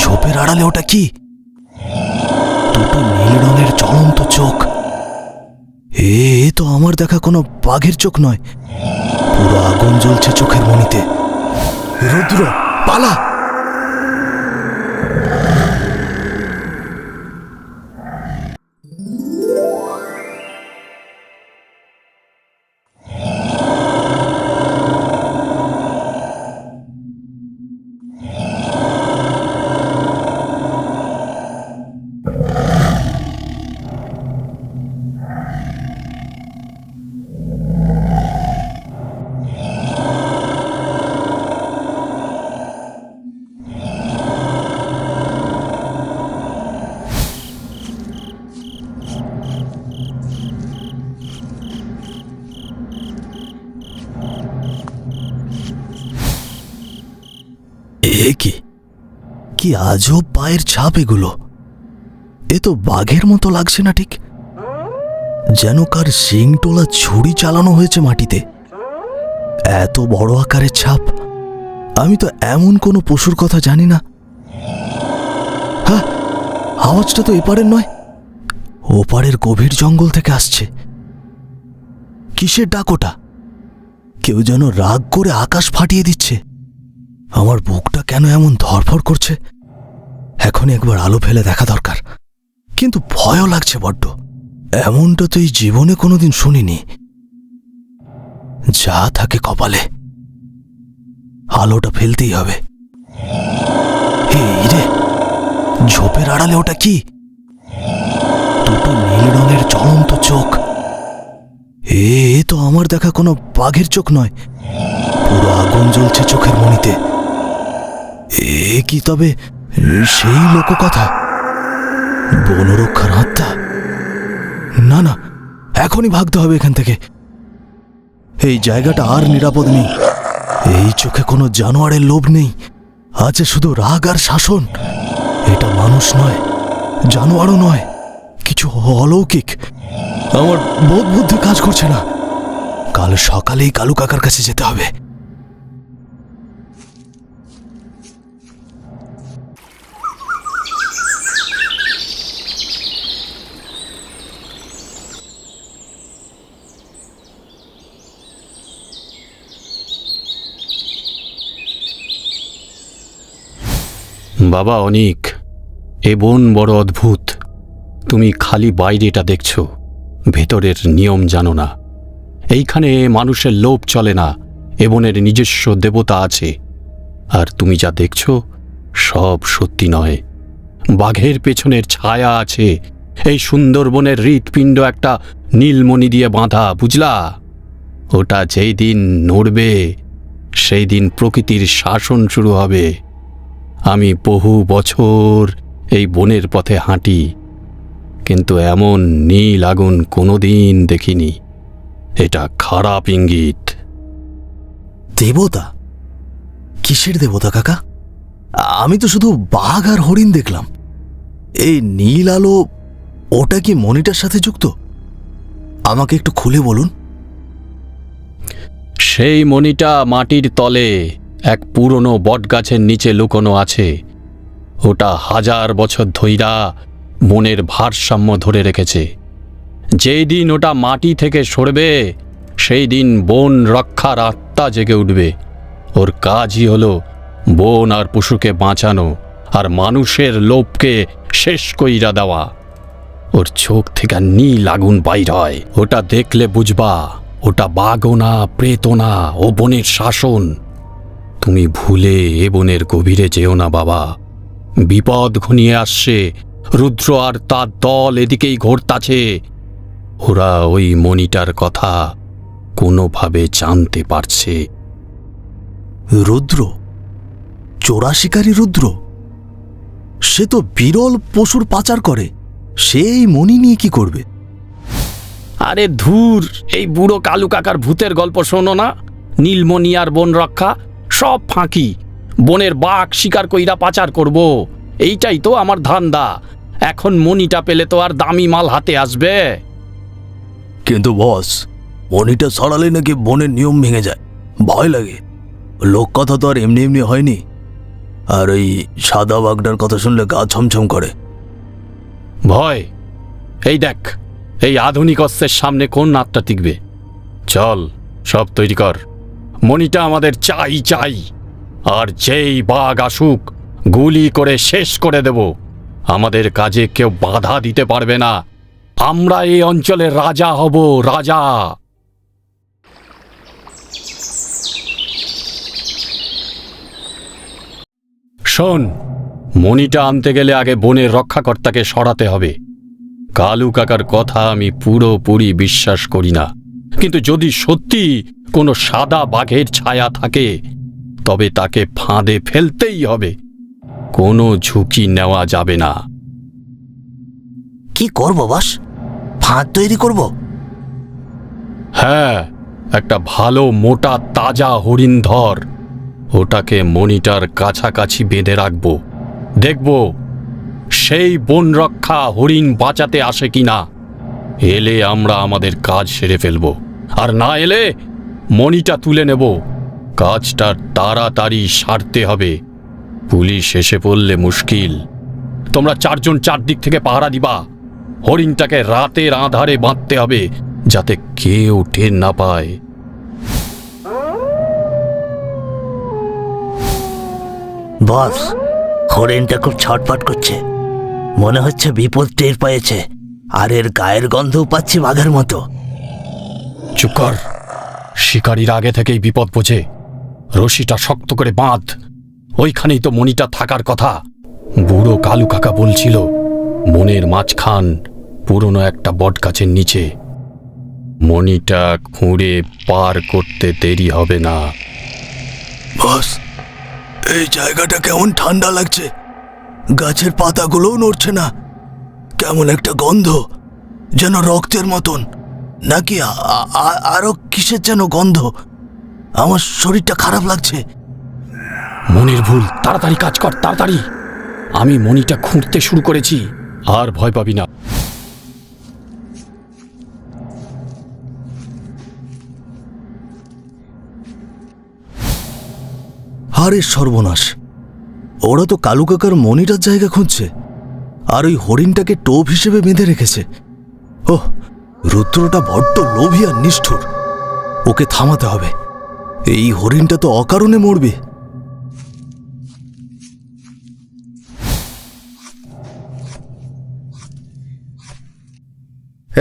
ঝোপের আড়ালে ওটা কি? দুটো নীল রঙের জ্বলন্ত চোখ। এ তো আমার দেখা কোনো বাঘের চোখ নয়, পুরো আগুন জ্বলছে চোখের মণিতে। রুদ্র, পালা! এ কি আজব পায়ের ছাপ এগুলো! এ তো বাঘের মতো লাগছে না ঠিক, যেন কার শিং টোলা ছুরি চালানো হয়েছে মাটিতে। এত বড় আকারের ছাপ! আমি তো এমন কোনো পশুর কথা জানি না। হ্যাঁ, আওয়াজটা তো এপারের নয়, ওপারের গভীর জঙ্গল থেকে আসছে। কিসের ডাক ওটা? কেউ যেন রাগ করে আকাশ ফাটিয়ে দিচ্ছে। আমার বুকটা কেন এমন ধড়ফড় করছে? এখনই একবার আলো ফেলে দেখা দরকার, কিন্তু ভয়ও লাগছে বড্ড। এমনটা তো এই জীবনে কোনোদিন শুনিনি। যা থাকে কপালে, আলোটা ফেলতেই হবে। এই রে, ঝোপের আড়ালে ওটা কি? দুটো নীল রঙের জ্বলন্ত চোখ। এ তো আমার দেখা কোনো বাঘের চোখ নয়, পুরো আগুন জ্বলছে চোখের মণিতে। এ কি তবে সেই লোককথা, বনরক্ষার আত্মা? না না, এখনই ভাগতে হবে এখান থেকে। এই জায়গাটা আর নিরাপদ নেই। এই চোখে কোনো জানোয়ারের লোভ নেই, আছে শুধু রাগ আর শাসন। এটা মানুষ নয়, জানোয়ারও নয়, কিছু অলৌকিক। আমার বোধ বুদ্ধি কাজ করছে না। কাল সকালেই কালু কাকার কাছে যেতে হবে। বাবা অনিক, এ বন বড় অদ্ভুত। তুমি খালি বাইরেটা দেখছো, ভেতরের নিয়ম জানো না। এইখানে মানুষের লোভ চলে না, এ বনের নিজস্ব দেবতা আছে। আর তুমি যা দেখছো সব সত্যি নয়, বাঘের পেছনের ছায়া আছে। এই সুন্দরবনের হৃৎপিণ্ড একটা নীলমণি দিয়ে বাঁধা, বুঝলা? ওটা যেই দিন নড়বে সেই দিন প্রকৃতির শাসন শুরু হবে। আমি বহু বছর এই বনের পথে হাঁটি, কিন্তু এমন নীল আগুন কোনোদিন দেখিনি। এটা খারাপ ইঙ্গিত। দেবতা? কিসের দেবতা কাকা? আমি তো শুধু বাঘ আর হরিণ দেখলাম। এই নীল আলো, ওটা কি মণিটার সাথে যুক্ত? আমাকে একটু খুলে বলুন। সেই মণিটা মাটির তলে এক পুরনো বটগাছের নিচে লুকোনো আছে। ওটা 1000 বছর ধইরা বনের ভারসাম্য ধরে রেখেছে। যেই দিন ওটা মাটি থেকে সরবে সেই দিন বন রক্ষার আত্মা জেগে উঠবে। ওর কাজই হলো বন আর পশুকে বাঁচানো আর মানুষের লোভকে শেষ কইরা দেওয়া। ওর চোখ থেকে নীল আগুন বাইর হয়। ওটা দেখলে বুঝবা ওটা বাঘও না, প্রেতও না, ও বনের শাসন। তুমি ভুলে এ বনের গভীরে যেও না বাবা, বিপদ ঘনিয়ে আসছে। রুদ্র আর তার দল এদিকেই ঘোরতাছে। ওরা ওই মণিটার কথা কোনোভাবে জানতে পারছে। রুদ্র? চোরা শিকারী রুদ্র? সে তো বিরল পশুর পাচার করে, সেই মণি নিয়ে কি করবে? আরে ধুর, এই বুড়ো কালু কাকার ভূতের গল্প শোনো না? নীলমণি আর বন রক্ষা সব ফাঁকি। বনের বাঘ শিকার কইরা পাচার করব, এইটাই তো আমার ধান্দা। এখন মণিটা পেলে তো আর দামি মাল হাতে আসবে। কিন্তু বস, মণিটা ছড়ালে নাকি বনের নিয়ম ভেঙে যায়, ভয় লাগে। লোক কথা তো আর এমনি এমনি হয়নি। আর ওই সাদা বাঘটার কথা শুনলে গা ছমছম করে। ভয়? এই দেখ, এই আধুনিক অস্ত্রের সামনে কোন নাকটা টিকবে? চল, সব তৈরি কর, মণিটা আমাদের চাই চাই। আর যেই বাঘ আসুক গুলি করে শেষ করে দেব। আমাদের কাজে কেউ বাধা দিতে পারবে না। আমরা এই অঞ্চলের রাজা হব, রাজা। শোন, মণিটা আনতে গেলে আগে বনের রক্ষাকর্তাকে সরাতে হবে। কালু কাকার কথা আমি পুরোপুরি বিশ্বাস করি না, কিন্তু যদি সত্যি কোনো সাদা বাঘের ছায়া থাকে তবে তাকে ফাঁদে ফেলতেই হবে। কোনো ঝুঁকি নেওয়া যাবে না। কি করব বস? ফাঁদ তৈরি করব? হ্যাঁ, একটা ভালো মোটা তাজা হরিণ ধর। ওটাকে মনিটার কাছাকাছি বেঁধে রাখব। দেখব সেই বন রক্ষা হরিণ বাঁচাতে আসে কিনা। এলে আমরা আমাদের কাজ সেরে ফেলব, আর না এলে মনিটা তুলে নেব। কাজটা তাড়াতাড়ি সারতে হবে, পুলিশ এসে পড়লে মুশকিল। তোমরা চারজন চারদিক থেকে পাহারা দিবা। হরিণটাকে রাতের আঁধারে বাঁধতে হবে যাতে কেউ টের না পায়। বস, হরিণটা খুব ছটফট করছে, মনে হচ্ছে বিপদ টের পেয়েছে। আর এর গায়ের গন্ধও পাচ্ছি বাঘের মতো। চুপ কর, শিকারীর আগে থেকেই বিপদ বোঝে। রশিটা শক্ত করে বাঁধ, ওইখানেই তো মণিটা থাকার কথা। বুড়ো কালু কাকা বলছিল মনের মাঝখান পুরনো একটা বটগাছের নিচে। মণিটা খুঁড়ে পার করতে দেরি হবে না। বস, এই জায়গাটা কেমন ঠান্ডা লাগছে, গাছের পাতাগুলোও নড়ছে না। কেমন একটা গন্ধ, যেন রক্তের মতন, নাকি আরো কিসের যেন গন্ধ। আমার শরীরটা খারাপ লাগছে। মনির ভুল, তাড়াতাড়ি কাজ কর, তাড়াতাড়ি। আমি মণিটা খুঁড়তে শুরু করেছি, আর ভয় পাবি না। আরে সর্বনাশ, ওরা তো কালু কাকার মনিটার জায়গা খুঁজছে, আর ওই হরিণটাকে টোপ হিসেবে বেঁধে রেখেছে। ওহ, রুদ্রটা বড্ড লোভী আর নিষ্ঠুর। ওকে থামাতে হবে। এই হরিণটা তো অকারণে মরবে।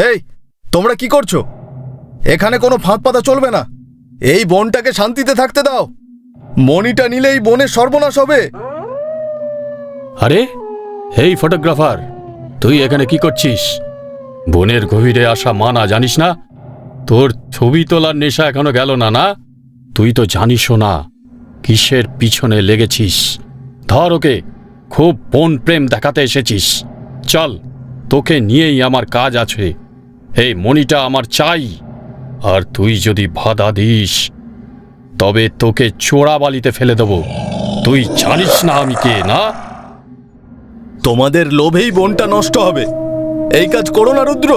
এই, তোমরা কি করছো? এখানে কোনো ফাঁদ পাতা চলবে না। এই বনটাকে শান্তিতে থাকতে দাও। মণিটা নিলেই বনের সর্বনাশ হবে। আরে, এই ফটোগ্রাফার, তুই এখানে কি করছিস? বনের গভীরে আসা মানা, জানিস না? তোর ছবি তোলার নেশা এখনো গেল না, না? তুই তো জানিসও না কিসের পিছনে লেগেছিস। ধর ওকে, খুব বন প্রেম দেখাতে এসেছিস। চল, তোকে নিয়েই আমার কাজ আছে। এই মণিটা আমার চাই, আর তুই যদি বাধা দিস তবে তোকে চোরাবালিতে ফেলে দেব। তুই জানিস না আমি কে, না? তোমাদের লোভেই বনটা নষ্ট হবে। এই কাজ করো না রুদ্র,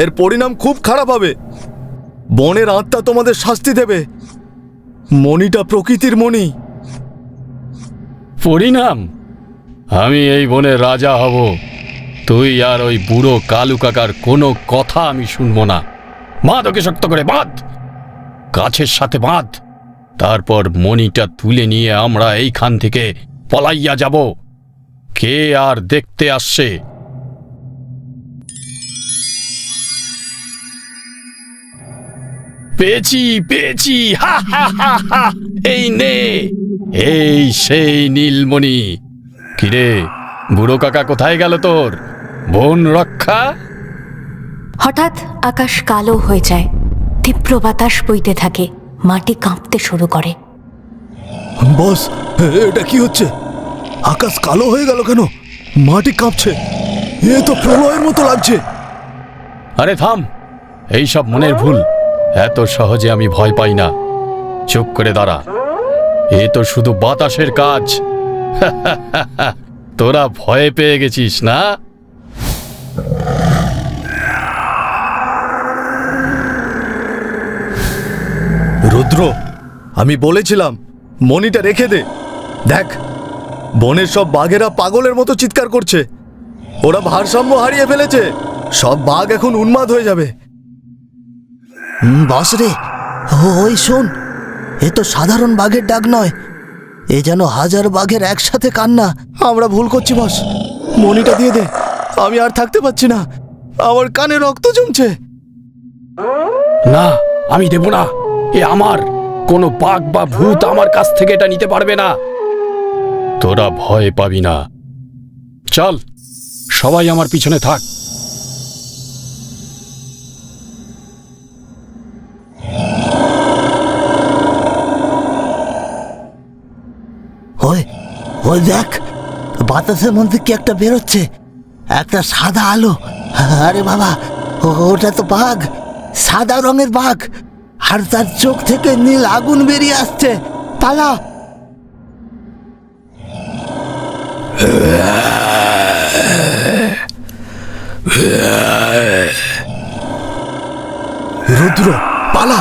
এর পরিণাম খুব খারাপ হবে। বনের আত্মা তোমাদের শাস্তি দেবে। মণিটা প্রকৃতির মণি। পরিণাম? আমি এই বনের রাজা হব। তুই আর ওই বুড়ো কালু কাকার কোনো কথা আমি শুনবো না। বাঁধ ওকে শক্ত করে, বাঁধ, গাছের সাথে বাঁধ। তারপর মণিটা তুলে নিয়ে আমরা এইখান থেকে পলাইয়া যাব। কে আর দেখতে আসছে? পেয়েছি, পেয়েছি, হা হা হা হা। এই নে, এই সেই নীলমণি। কিরে, বুড়ো কাকা কোথায় গেল তোর? বন রক্ষা? হঠাৎ আকাশ কালো হয়ে যায়, তীব্র বাতাস বইতে থাকে, মাটি কাঁপতে শুরু করে। বস, এটা কি হচ্ছে? আকাশ কালো হয়ে গেল কেন? মাটি কাঁপছে, এ তো প্রলয়ের মতো লাগছে। আরে থাম, এইসব মনের ভুল। এত সহজে আমি ভয় পাই না। চুপ করে দাঁড়া, এ তো শুধু বাতাসের কাজ। তোরা ভয় পেয়ে গেছিস না? রুদ্র, আমি বলেছিলাম মণিটা রেখে দে। দেখ, বনের সব বাঘেরা পাগলের মতো চিৎকার করছে। ওরা ভারসাম্য হারিয়ে ফেলেছে। সব বাঘ এখন উন্মাদ হয়ে যাবে। বস রে, ওই শোন, এ তো সাধারণ বাঘের ডাক নয়, এ যেন হাজার বাঘের একসাথে কান্না। আমরা ভুল করছি বস, মনিটা দিয়ে দে। আমি আর থাকতে পারছি না, আমার কানে রক্ত জমছে। না, আমি দেব না। এ আমার, কোনো বাঘ বা ভূত আমার কাছ থেকে এটা নিতে পারবে না। তোরা ভয় পাবি না। চল, সবাই আমার পিছনে থাক। ওই ওই দেখ, বাতাসের মধ্যে কি একটা বেরোচ্ছে, একটা সাদা আলো। আরে বাবা, ওটা তো বাঘ, সাদা রঙের বাঘ, আর তার চোখ থেকে নীল আগুন বেরিয়ে আসছে। পালা! রুদ্র, পালা!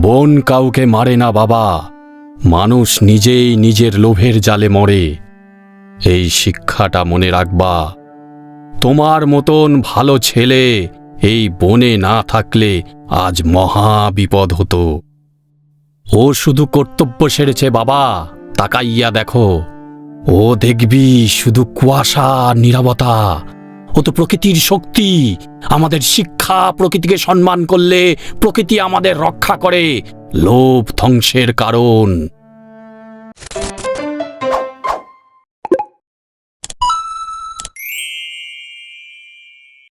বন কাউকে মারে না বাবা, মানুষ নিজেই নিজের লোভের জালে মরে। এই শিক্ষাটা মনে রাখবা। তোমার মতন ভালো ছেলে এই বনে না থাকলে আজ মহা বিপদ হতো। ও শুধু কর্তব্য সেরেছে বাবা, তাকাইয়া দেখো। ও দেখবি শুধু কুয়াশা আর নীরবতা। ও তো প্রকৃতির শক্তি। আমাদের শিক্ষা, প্রকৃতিকে সম্মান করলে প্রকৃতি আমাদের রক্ষা করে। লোভ ধ্বংসের কারণ।